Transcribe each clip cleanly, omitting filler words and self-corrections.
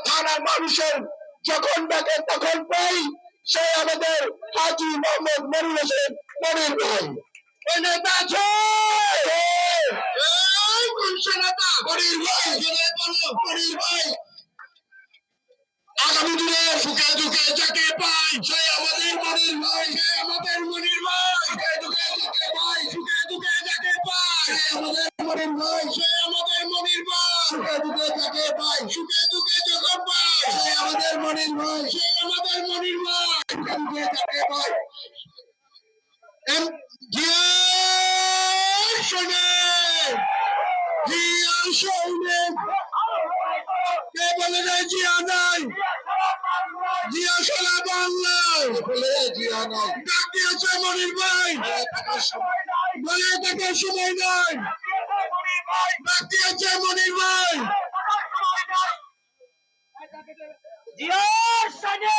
থানার মানুষের যখন ডাকে তখন পাই, সে আমাদের হাজী মোহাম্মদ মনির হোসেন মনির ভাই। নেতা আছে মনির ভাই, আগামী দিনে সুখে দুঃখে যাকে পাই সে আমাদের মনির ভাই, সে আমাদের মনির ভাই, সুখে দুঃখে যাকে পাই, সুখে দুঃখে যাকে পাই সে আমাদের মনির ভাই, সে আমাদের মনির ভাই, সুখে দুঃখে যাকে পাই, সুখে দুঃখে যখন পাই সে আমাদের মনির ভাই, সে আমাদের মনির ভাই, সুখে দুঃখে যাকে পাই। কে বলে নাই জিয়া নাই? জিয়া সারা বাংলায় বলে জিয়া নাই। ডাক দিয়েছে মনির ভাই, বলে থাকার সময় নাই। ডাক দিয়েছে মনির ভাই। জিয়ার সাথে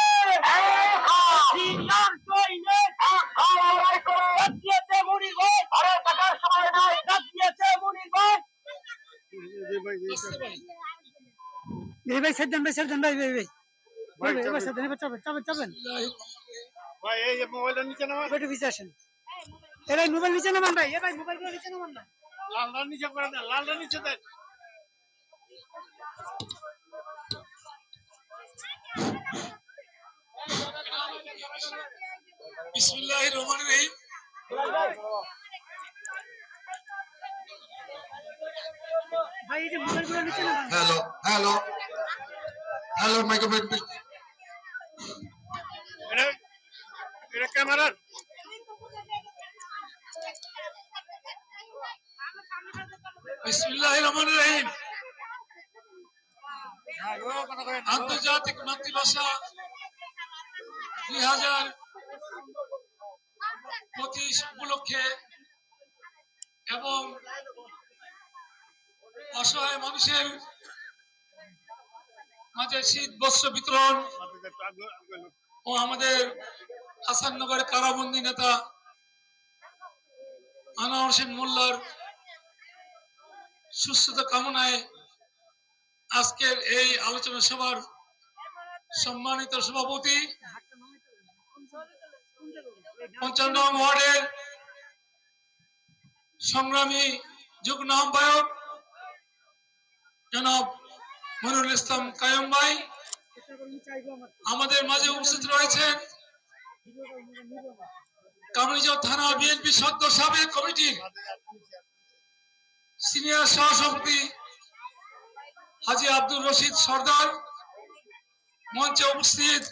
জিয়ার সৈন্যে ডাক দিয়েছে মনির ভাই, আরে থাকার সময় নাই। ডাক দিয়েছে মনির ভাই। ভাই সাইডেন ভাই সাইডেন ভাই ভাই ভাই ভাই ভাই সাইডেন ভাই চাপেন চাপেন চাপেন ভাই এই মোবাইলটা নিচে নামান, একটু পিছে আসেন। এ ভাই মোবাইল নিচে নামান ভাই, এ ভাই মোবাইলগুলো নিচে নামান না, লালটা নিচে করে দেন, লালটা নিচে দেন। বিসমিল্লাহির রহমানির রহিম। ভাই এই যে মোবাইলগুলো নিচে নামান। Hello hello hello microphone. এটা ক্যামেরা। বিসমিল্লাহির রহমানির রহিম। আন্তর্জাতিক মাতৃভাষা 2025 উপলক্ষে এবং অসহায় মানুষের মাঝে শীত বস্ত্র বিতরণ ও আমাদের হাসাননগরের কারাবন্দী নেতা আনোয়ার হোসেন মোল্লার সুস্থতা কামনায় আজকের এই আলোচনা সভার সম্মানিত সভাপতি ৫৫ নং ওয়ার্ডের সংগ্রামী যুগ্ম আহ্বায়ক জনাব মনিরুল ইসলাম কায়ুম ভাই আমাদের মাঝে উপস্থিত রয়েছেন। কামরাঙ্গীরচর থানা বিএনপি সদ্য সাবেক কমিটির সিনিয়র সহসভাপতি হাজী আব্দুর রশিদ সরদার, মঞ্চে উপস্থিত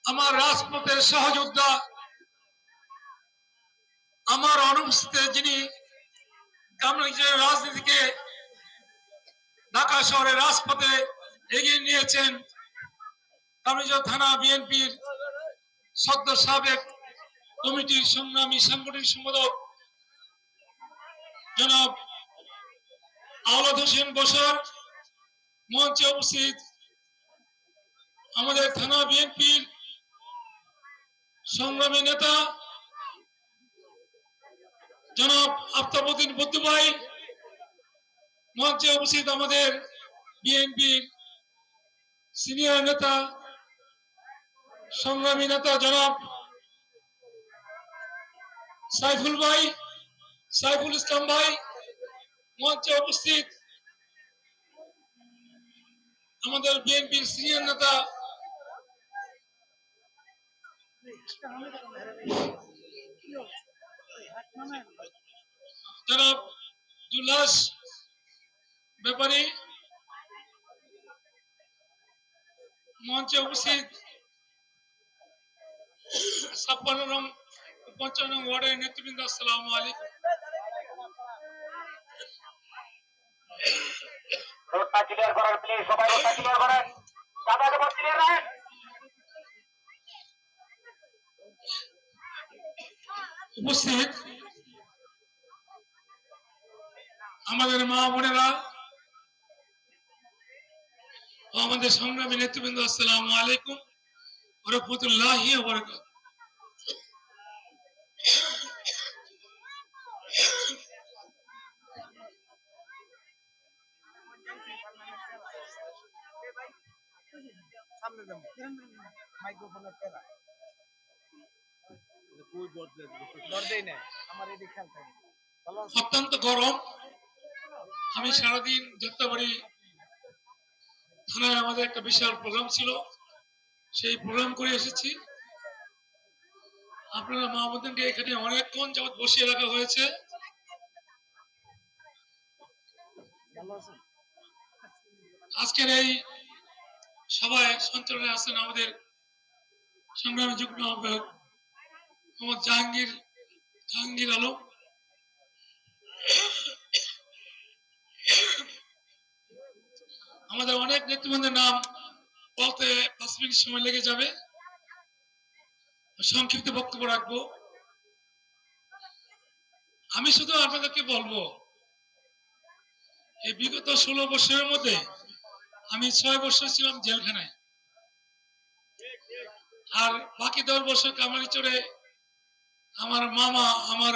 আমার রাজপথের সহযোদ্ধা, আমার অনুপস্থিতিতে যিনি কামরাঙ্গীরচরের রাজনীতিকে ঢাকা শহরের রাজপথে এগিয়ে নিয়েছেন, কামরাঙ্গীরচর থানা বিএনপির সদ্য সাবেক কমিটির সংগ্রামী সাংগঠনিক সম্পাদক জনাব আওলাদ হোসেন বশর, মঞ্চে উপস্থিত আমাদের থানা বিএনপির সংগ্রামী নেতা জনাব আফতাবউদ্দিন বুদ্ধু ভাই, মঞ্চে উপস্থিত আমাদের বিএনপির সিনিয়র নেতা সংগ্রামী নেতা জনাব সাইফুল ভাই, সাইফুল ইসলাম ভাই, মঞ্চে উপস্থিত আমাদের বিএনপির সিনিয়র নেতা জনাব জুলাস ব্যাপারী, মঞ্চে উপস্থিত ৫৬ নং ৫৫ নং ওয়ার্ডের নেতৃবৃন্দ, আসসালামু আলাইকুম। রোডটা ক্লিয়ার করার প্লিজ, সবাই রোডটা ক্লিয়ার করেন, যাতায়াত পথ ক্লিয়ার রাখেন। উপস্থিত আমাদের মা বোনেরা ও আমাদের সংগ্রামী নেতৃবৃন্দ, আসসালামু আলাইকুম ওয়া রাহমাতুল্লাহি ওয়া বারাকাতুহু। সামনে যাবো মাইক্রোফোনের পেলা দরদেই না আমার এদিকে খেয়াল থাকে ভালো আছে? অত্যন্ত গরম। আমি সারাদিন যাত্রাবাড়ি থানায় আমাদের একটা বিশাল প্রোগ্রাম ছিল, সেই প্রোগ্রাম করে এসেছি। আপনারা মা বোনদেরকে এখানে অনেকক্ষণ যাবৎ বসিয়ে রাখা হয়েছে। ভালো আছে? আজকের এই সভায় সঞ্চালনে আছেন আমাদের সংগ্রামী যুগ্ম আহ্বায়ক মোহাম্মদ জাহাঙ্গীর আলম, আমাদের অনেক নেতৃবৃন্দের নাম বলতে 5 মিনিট সময় লেগে যাবে, সংক্ষিপ্ত বক্তব্য রাখবো। আমি শুধু আপনাদেরকে বলবো, এই বিগত 16 বছরের মধ্যে আমি 6 বছর ছিলাম জেলখানায়, আর বাকি 10 বছর কামারিচরে আমার মামা, আমার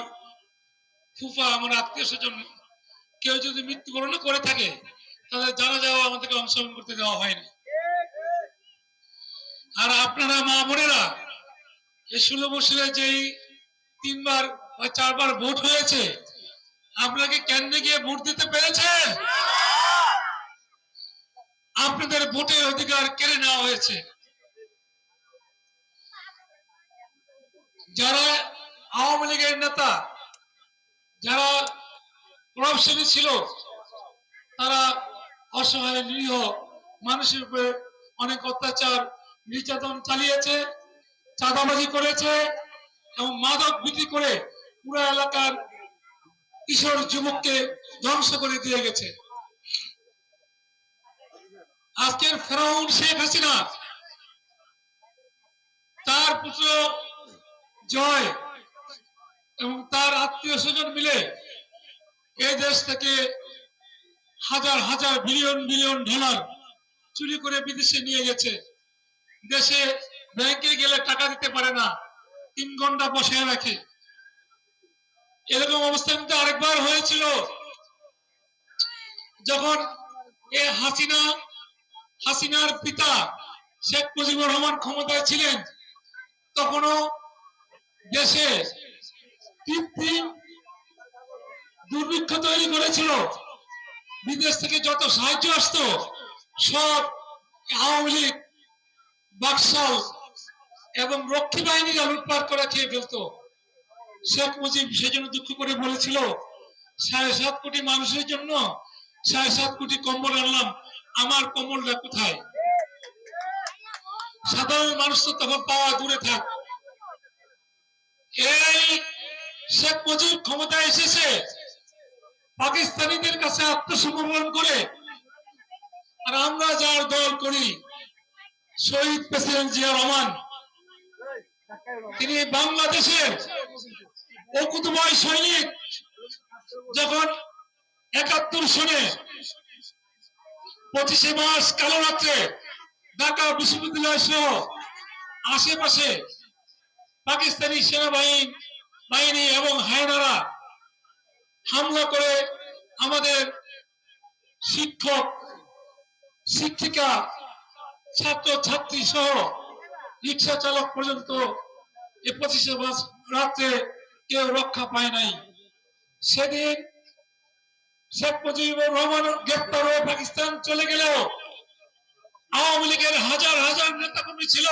ফুফা, আমার আত্মীয় স্বজন কেউ যদি মৃত্যুবরণ করে থাকে তাদের জানাজাও আমাদেরকে অংশগ্রহণ করতে দেওয়া হয়নি। আর আপনারা মা বোনেরা এই 16 বছরে যেই 3 বার বা 4 বার ভোট হয়েছে, আপনাকে কেন্দ্রে গিয়ে ভোট দিতে পেরেছেন? আপনাদের ভোটের অধিকার কেড়ে নেওয়া হয়েছে। যারা আওয়ামী লীগের নেতা, যারা প্রভাবশালী ছিল, তারা অসহায় নিরীহ মানুষের উপরে অনেক অত্যাচার নির্যাতন চালিয়েছে, চাঁদাবাজি করেছে এবং মাদক বিক্রি করে পুরো এলাকার কিশোর যুবককে ধ্বংস করে দিয়ে গেছে। আজকের ফেরাউন শেখ হাসিনা, তার পুত্র জয় এবং তার আত্মীয় স্বজন মিলে এই দেশ থেকে হাজার হাজার বিলিয়ন ডলার চুরি করে বিদেশে নিয়ে গেছে। দেশে ব্যাংকে গেলে টাকা দিতে পারে না, 3 ঘন্টা বসে রাখে। এরকম অবস্থা কিন্তু আরেকবার হয়েছিল, যখন এই হাসিনার পিতা শেখ মুজিবুর রহমান ক্ষমতায় ছিলেন, তখনও দেশে কৃত্রিম দুর্ভিক্ষ তৈরি করেছিল। বিদেশ থেকে যত সাহায্য আসতো সব আওয়ামী লীগ, বাকশাল এবং রক্ষী বাহিনীরা লুটপাট করে খেয়ে ফেলতো। শেখ মুজিব সেজন্য দুঃখ করে বলেছিল, 7.5 কোটি মানুষের জন্য 7.5 কোটি কম্বল আনলাম, আমার কম্বলটা কোথায়? সাধারণ মানুষ তো তখন পাওয়া দূরে থাক। এই শেখ মুজিব ক্ষমতায় এসেছে পাকিস্তানিদের কাছে আত্মসমর্পণ করে, আর আমরা যার দল করি শহীদ প্রেসিডেন্ট জিয়া রহমান, তিনি বাংলাদেশের অকুতময় সৈনিক। যখন 71 সনে 25শে মার্চ কালো রাত্রে ঢাকা বিশ্ববিদ্যালয় সহ আশেপাশে পাকিস্তানি সেনাবাহিনী এবং হায়নারা হামলা করে আমাদের শিক্ষক, শিক্ষিকা, ছাত্র ছাত্রী সহ রিক্সা চালক পর্যন্ত এই 25শে মার্চ রাত্রে কেউ রক্ষা পায় নাই। সেদিন শেখ মুজিবুর রহমান গ্রেপ্তার হয়ে পাকিস্তান চলে গেলেও আওয়ামী লীগের হাজার হাজার নেতাকর্মী ছিল,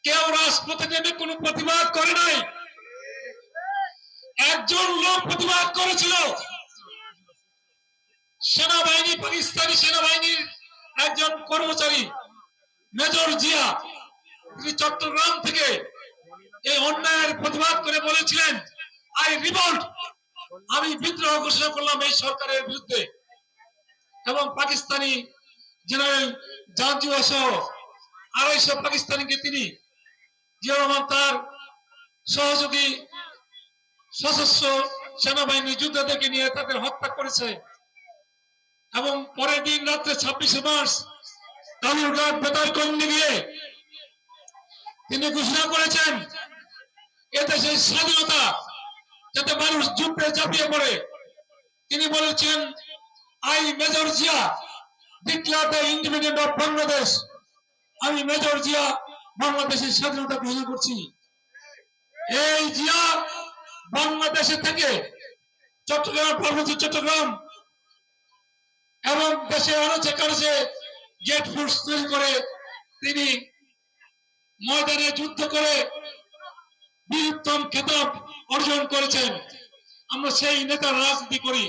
কেউ রাজপথে নেমে কোনো প্রতিবাদ করে নাই। একজন লোক প্রতিবাদ করেছিল, সেনাবাহিনী, পাকিস্তানি সেনাবাহিনীর একজন কর্মচারী মেজর জিয়া, তিনি চট্টগ্রাম থেকে এই অন্যায়ের প্রতিবাদ করে বলেছিলেন, আই রিভল্ট, আমি বিদ্রোহ ঘোষণা করলাম এই সরকারের বিরুদ্ধে। এবং পাকিস্তানি জেনারেল জাঞ্জুয়া সহ 250 পাকিস্তানিকে তিনি, জিয়া রহমান তার সহযোগী সশস্ত্র সেনাবাহিনী যোদ্ধাদেরকে নিয়ে তাদের হত্যা করেছে। এবং পরের দিন রাত্রে 26শে মার্চ কালুরঘাট বেতারকন্দি গিয়ে তিনি ঘোষণা করেছেন এদেশের স্বাধীনতা যাতে মানুষ যুদ্ধে ঝাঁপিয়ে পড়ে। তিনি বলেছেন, I major Zia declare the independent of Bangladesh. আমি মেজর জিয়া বাংলাদেশের স্বাধীনতা ঘোষণা করছি। এই জিয়া বাংলাদেশে থেকে চট্টগ্রাম, পার্বত্য চট্টগ্রাম এবং দেশে আনাচে কানাচে জেট ফোর্স তৈরি করে তিনি ময়দানে যুদ্ধ করে বীরত্তম খেতাব অর্জন করেছেন। আমরা সেই নেতার রাজনীতি করি,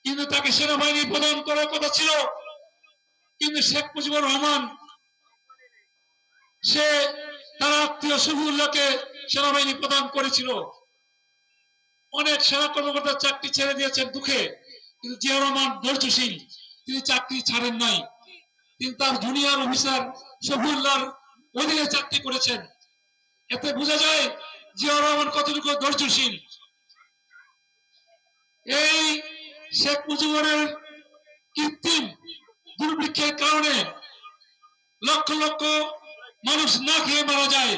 কিন্তু তাকে সেনাবাহিনী প্রদান করার কথা ছিল, কিন্তু শেখ মুজিবুর রহমান সে তার আত্মীয় শফিউল্লাহকে সেনাবাহিনী প্রদান করেছিল। অনেক সেনা কর্মকর্তা চাকরি ছেড়ে দিয়েছেন দুঃখে, কিন্তু জিয়া রহমান ধৈর্যশীল, তিনি চাকরি ছাড়েন নাই। তিনি তার জুনিয়র অফিসার শফিউল্লাহর অধীনে চাকরি করেছেন। এতে বোঝা যায় জিয়া রহমান কতটুকু ধৈর্যশীল। এই শেখ মুজিবুরের কৃত্রিম দুর্ভিক্ষের কারণে লক্ষ লক্ষ মানুষ না খেয়ে মারা যায়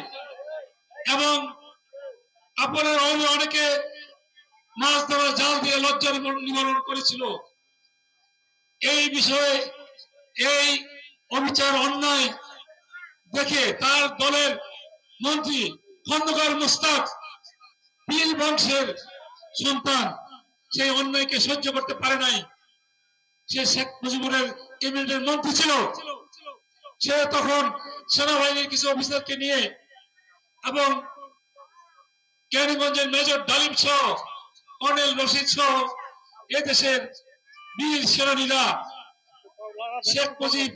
এবং আপনার অনেকে মাছ ধরা জাল দিয়ে লজ্জা নিবারণ করেছিল। এই বিষয়ে এই অবিচার অন্যায় দেখে তার দলের মন্ত্রী খন্দকার মুস্তাক পীর বংশের সন্তান সেই অন্যায়কে সহ্য করতে পারে নাই। সে শেখ মুজিবুরের ক্যাবিনেটের মন্ত্রী ছিল, সে তখন সেনাবাহিনীর কিছু অফিসারকে নিয়ে এবং কেরানীগঞ্জের মেজর ডালিম সহ কর্নেল রশিদ সহ এদেশের বীর সেনানীরা শেখ মুজিব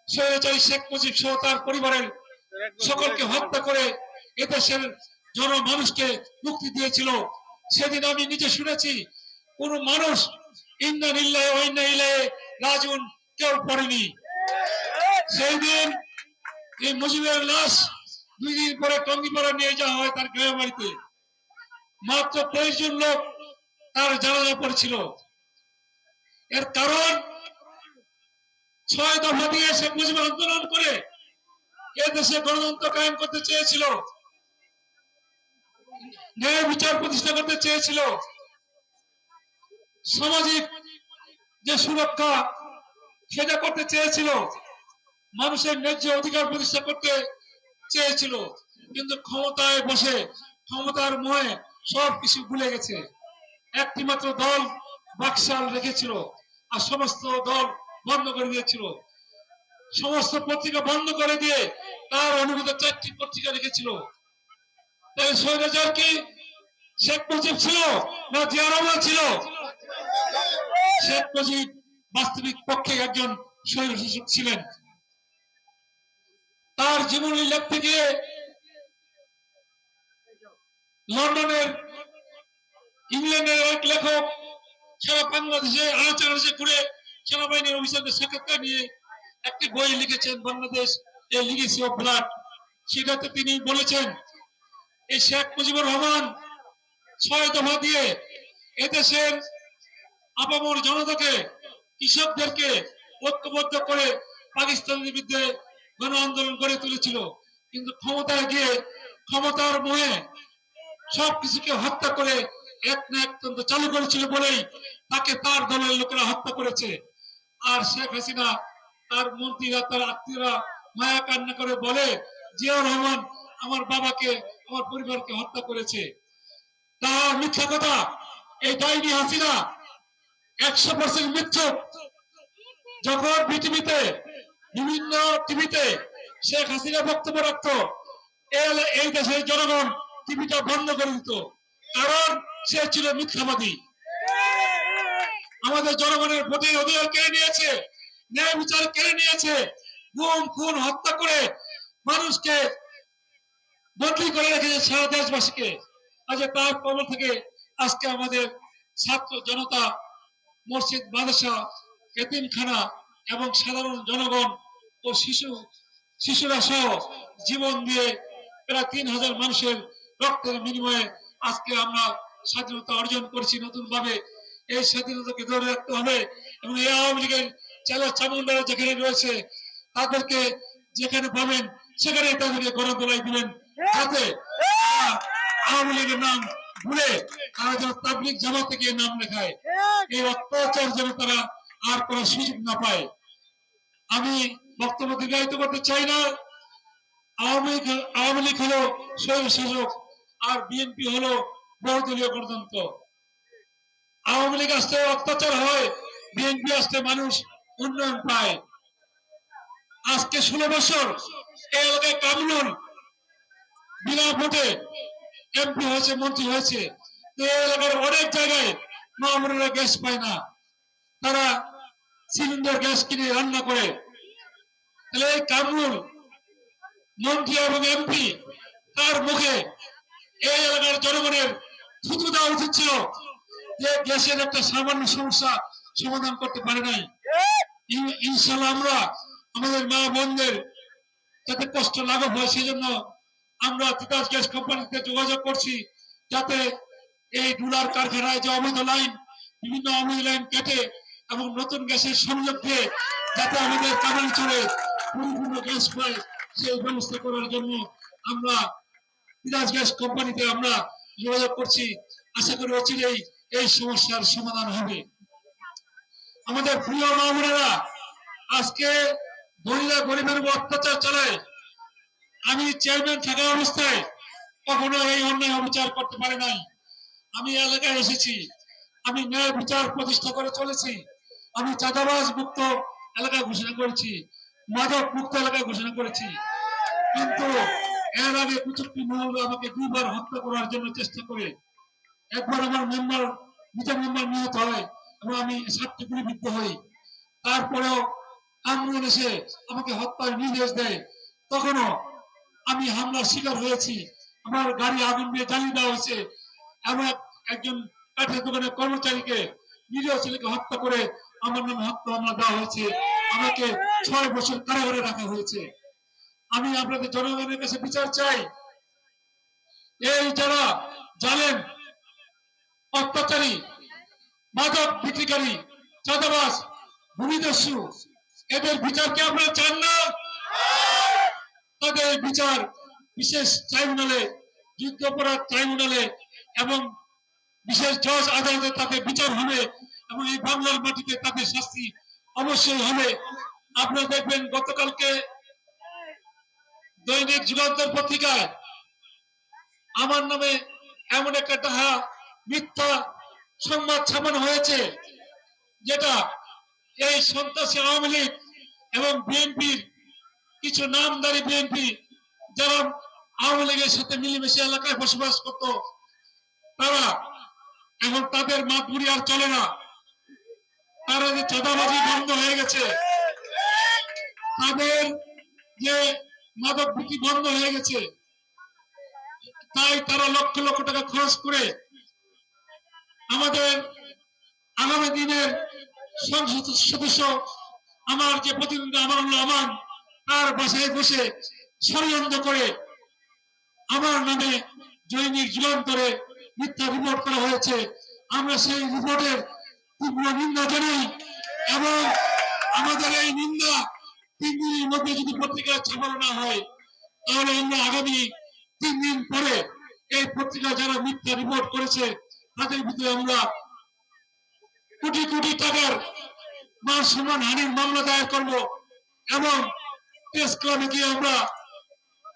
স্বৈরাচারী শেখ মুজিব সহ তার পরিবারের সকলকে হত্যা করে এদেশের জনমানুষকে মুক্তি দিয়েছিল। সেদিন আমি নিজে শুনেছি কোন মানুষ ইন্না লিল্লাহি ওয়া ইন্না ইলাইহি রাজিউন কেউ পড়েনি। সেই দিন এই মুজিবের লাশ 2 দিন পরে টঙ্গিপাড়া নিয়ে যাওয়া হয় তার গ্রামের বাড়িতে। মাত্র 23 জন লোক তার জানাজা পড়েছিল। এর কারণ 6 দফা দিয়ে শেখ মুজিব আন্দোলন করে এদেশে গণতন্ত্র কায়েম করতে চেয়েছিল, ন্যায় বিচার প্রতিষ্ঠা করতে চেয়েছিল, সামাজিক যে সুরক্ষা সেটা করতে চেয়েছিল, মানুষের ন্যায্য অধিকার প্রতিষ্ঠা করতে চেয়েছিল। কিন্তু ক্ষমতায় বসে ক্ষমতার মোহে সবকিছু ভুলে গেছে। একটি মাত্র দল বাকশাল রেখেছিল আর সমস্ত দল বন্ধ করে দিয়েছিল। সমস্ত পত্রিকা বন্ধ করে দিয়ে তার অনুগত 4টি পত্রিকা রেখেছিল। তাই স্বৈরাচার কি শেখ মুজিব ছিল না জিয়া রহমান ছিল? শেখ মুজিব বাস্তবিক পক্ষে একজন স্বৈরশাসক ছিলেন। তার জীবনী লিখতে গিয়ে লন্ডনের ইংল্যান্ডের এক লেখক সারা বাংলাদেশে আনাচে ঘুরে সেনাবাহিনীর অফিসারদের সাক্ষাৎকার নিয়ে একটি বই লিখেছেন, বাংলাদেশ এ লিগেসি অফ ব্লাড। সেটাতে তিনি বলেছেন এই শেখ মুজিবুর রহমান 6 দফা দিয়ে এদেশের আপামর জনতাকে, কৃষকদেরকে ঐক্যবদ্ধ করে পাকিস্তানের বিরুদ্ধে গণ আন্দোলন গড়ে তুলেছিল। কিন্তু ক্ষমতায় গিয়ে ক্ষমতার মোহে সবকিছুকে হত্যা করে এক না একতন্ত্র চালু করেছিল বলেই তাকে তার দলের লোকেরা হত্যা করেছে। আর শেখ হাসিনা তার মন্ত্রীরা তার আত্মীয়রা মায়া কান্না করে বলে জিয়াউর রহমান আমার বাবাকে আমার পরিবারকে হত্যা করেছে। তা মিথ্যা কথা। এই ডাইনি হাসিনা 100% মিথ্যুক। যখন বিটিভিতে বিভিন্ন টিভিতে শেখ হাসিনা বক্তব্য রাখত, এই দেশের জনগণ টিভিটা বন্ধ করে দিত, কারণ সে ছিল মিথ্যাবাদী। আমাদের জনগণের ভোটের অধিকার কেড়ে নিয়েছে, ন্যায় বিচার কেড়ে নিয়েছে, গুম খুন হত্যা করে মানুষকে বদলি করে রেখেছে সারা দেশবাসীকে। আজ তার কবল থেকে আজকে আমাদের ছাত্র জনতা, মসজিদ, মাদ্রাসা, এতিমখানা এবং সাধারণ জনগণ ও শিশুরা সহ জীবন দিয়ে প্রায় 3000 মানুষের রক্তের বিনিময়ে আজকে আমরা স্বাধীনতা অর্জন করেছি নতুন ভাবে। এই স্বাধীনতাকে ধরে রাখতে হবে এবং এই আওয়ামী লীগের চেলা চামুন্ডারা যেখানে রয়েছে তাদেরকে যেখানে পাবেন সেখানে তাদেরকে গণদোলাই দিবেন, যাতে আওয়ামী লীগের নাম ভুলে তারা যেন তাবলিগ জামাতে গিয়ে নাম লেখায়। এই অত্যাচার যেন তারা আর কোনো সুযোগ না পায়। আমি বক্তব্য দীর্ঘায়িত করতে চাই না। আওয়ামী লীগ হলো স্বৈরশাসক, আর বিএনপি হলো বহুদলীয় গণতন্ত্র। আওয়ামী লীগ আসতে অত্যাচার হয়, বিএনপি আসতে মানুষ উন্নয়ন পায়। আজকে 16 বছর এই এলাকায় কামরুল বিনা ভোটে এমপি হয়েছে, মন্ত্রী হয়েছে। এই এলাকার অনেক জায়গায় মামুনেরা গ্যাস পায় না, তারা সিলিন্ডার গ্যাস কিনে রান্না করে। তাহলে এই কামরুল মন্ত্রী এবং এমপি, তার মুখে এই এলাকার জনগণের থুতু দেওয়া উচিত ছিল যে গ্যাসের একটা সামান্য সমস্যা সমাধান করতে পারে নাই। ইনশাল্লাহ আমরা আমাদের মা বোনদের যাতে কষ্ট লাঘব হয় সেজন্য আমরা তিতাস গ্যাস কোম্পানিতে যোগাযোগ করছি, যাতে এই ডুলার কারখানায় যে অবৈধ লাইন, বিভিন্ন অবৈধ লাইন কেটে এবং নতুন গ্যাসের সংযোগ দিয়ে যাতে আমাদের কামারচরে পরিপূর্ণ গ্যাস পায় সেই ব্যবস্থা করার জন্য আমরা তিতাস গ্যাস কোম্পানিতে আমরা যোগাযোগ করছি। আশা করি অচিরেই এই সমস্যার সমাধান হবে। আমাদের প্রিয় মা বোনেরা, আজকে ধনীরা গরিবের উপর অত্যাচার চালায়। আমি চেয়ারম্যান থাকা অবস্থায় কখনো এই অন্যায় বিচার করতে পারি নাই। আমি এলাকায় এসেছি, আমি ন্যায় বিচার প্রতিষ্ঠা করে চলেছি। আমি চাঁদাবাজ মুক্ত এলাকা ঘোষণা করেছি, মাদক মুক্ত এলাকা ঘোষণা করেছি। কিন্তু এর আগে কুচুক্তি মহল আমাকে 2 বার হত্যা করার জন্য চেষ্টা করে। একবার আমার মেম্বার নিহত হয় এবং আমি 7টি গুলিবিদ্ধ হই। তারপরেও কামরুল এসে আমাকে হত্যার নির্দেশ দেয়। তখনও আমি হামলার শিকার হয়েছি, আমার গাড়ি আগুন দিয়ে জ্বালিয়ে দেওয়া হয়েছে। এমন একজন কাঠের দোকানের কর্মচারীকে, নিরীহ ছেলেকে হত্যা করে আমার নামে হত্যা মামলা দেওয়া হয়েছে, আমাকে 6 বছর কারাগারে রাখা হয়েছে। আমি আপনাদের জনগণের কাছে বিচার চাই। এই যারা জালেম, অত্যাচারী, মাদক বিক্রিকারী, চাঁদাবাজ, ভূমিদস্যু, এদের বিচার কি আপনারা চান না? তাদের বিচার বিশেষ ট্রাইব্যুনালে, যুদ্ধাপরাধ ট্রাইব্যুনালে এবং বিশেষ জজ আদালতে তাদের বিচার হবে এবং এই বাংলার মাটিতে তাদের শাস্তি অবশ্যই হবে। আপনারা দেখবেন গতকালকে দৈনিক যুগান্তর পত্রিকায় আমার নামে এমন একটা ডাহা মিথ্যা সংবাদ ছাপানো হয়েছে, যেটা এই সন্ত্রাসী আওয়ামী লীগ এবং বিএনপির কিছু নামদারি বিএনপি যারা আওয়ামী লীগের সাথে মিলেমিশে এলাকায় বসবাস করত, তারা এখন তাদের মাতবুরি আর চলে না। তারা যে চাঁদাবাজি বন্ধ হয়ে গেছে, তাদের যে মাদক বিক্রি বন্ধ হয়ে গেছে, তাই তারা লক্ষ লক্ষ টাকা খরচ করে আমাদের আগামী দিনের সংসদ সদস্য, আমার যে প্রতিনিধি আমানুল্লাহ আমান, তার বাসায় বসে ষড়যন্ত্র করে আমার নামে দৈনিক যুগান্তরে মিথ্যা রিপোর্ট করা হয়েছে। আমরা সেই রিপোর্টের তীব্র নিন্দা জানাই এবং আমাদের এই নিন্দা 3 দিনের মধ্যে যদি পত্রিকায় ছাপানো না হয়, তাহলে আমরা আগামী 3 দিন পরে এই পত্রিকা যারা মিথ্যা রিপোর্ট করেছে তাদের ভিতরে আমরা কোটি কোটি টাকার মান সম্মান হানির মামলা দায়ের করব এবং প্রেস ক্লাবে গিয়ে আমরা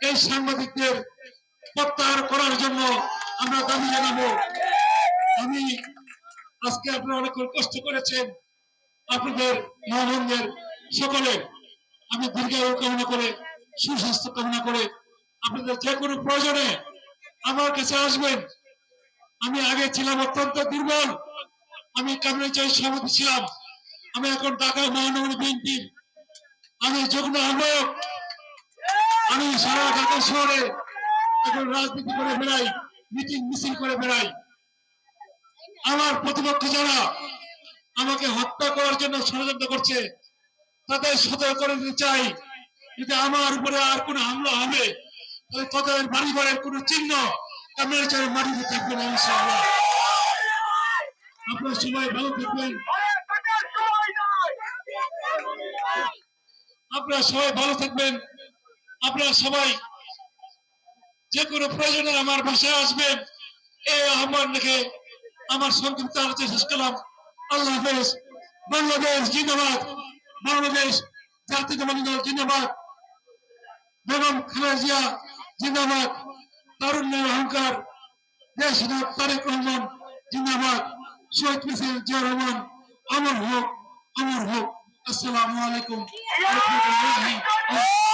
এই সাংবাদিকদের প্রত্যাহার করার জন্য আমরা দাবি জানাবো। আমি আজকে আপনারা অনেক কষ্ট করেছেন, আপনাদের মা বোনদের সকলের আমি দীর্ঘায়ু কামনা করে, সুস্বাস্থ্য কামনা করে, আপনাদের যে কোনো প্রয়োজনে আমার কাছে আসবেন। আমি আগে ছিলাম অত্যন্ত দুর্বল, আমি কামরাঞ্চল সভাপতি ছিলাম, আমি এখন ঢাকা মহানগরী বিএনপির আমি যুগ্ম আহ্বায়ক। আমি সারা ঢাকা শহরে এখন রাজনীতি করে বেড়াই, মিটিং মিছিল করে বেড়াই। আমার প্রতিপক্ষ যারা আমাকে হত্যা করার জন্য ষড়যন্ত্র করছে, তাদের সতর্ক করে দিতে চাই, যদি আমার উপরে আর কোনো হামলা হবে তাহলে তাদের বাড়ি ঘরের কোনো চিহ্ন কামরাঞ্চলের মাটিতে থাকবে না ইনশাআল্লাহ। আপনারা সবাই ভালো থাকবেন, আপনারা সবাই ভালো থাকবেন। আপনারা সবাই যে কোনো প্রয়োজনে আমার বাসায় আসবেন, এই আহ্বান রেখে আমার সংক্ষিপ্ত আলোচনা শেষ করলাম। আল্লাহ হাফেজ। বাংলাদেশ জিন্দাবাদ, বাংলাদেশ জাতীয়তাবাদী দল জিন্দাবাদ, বেগম খালেদা জিয়া জিন্দাবাদ, তারুণ্যের অহংকার দেশ নায়ক তারেক রহমান জিন্দাবাদ, শহীদ প্রেসিডেন্ট জিয়া রহমান অমর হোক, অমর হোক। আসসালামু আলাইকুম ওয়া রাহমাতুল্লাহি ওয়া বারাকাতুহু।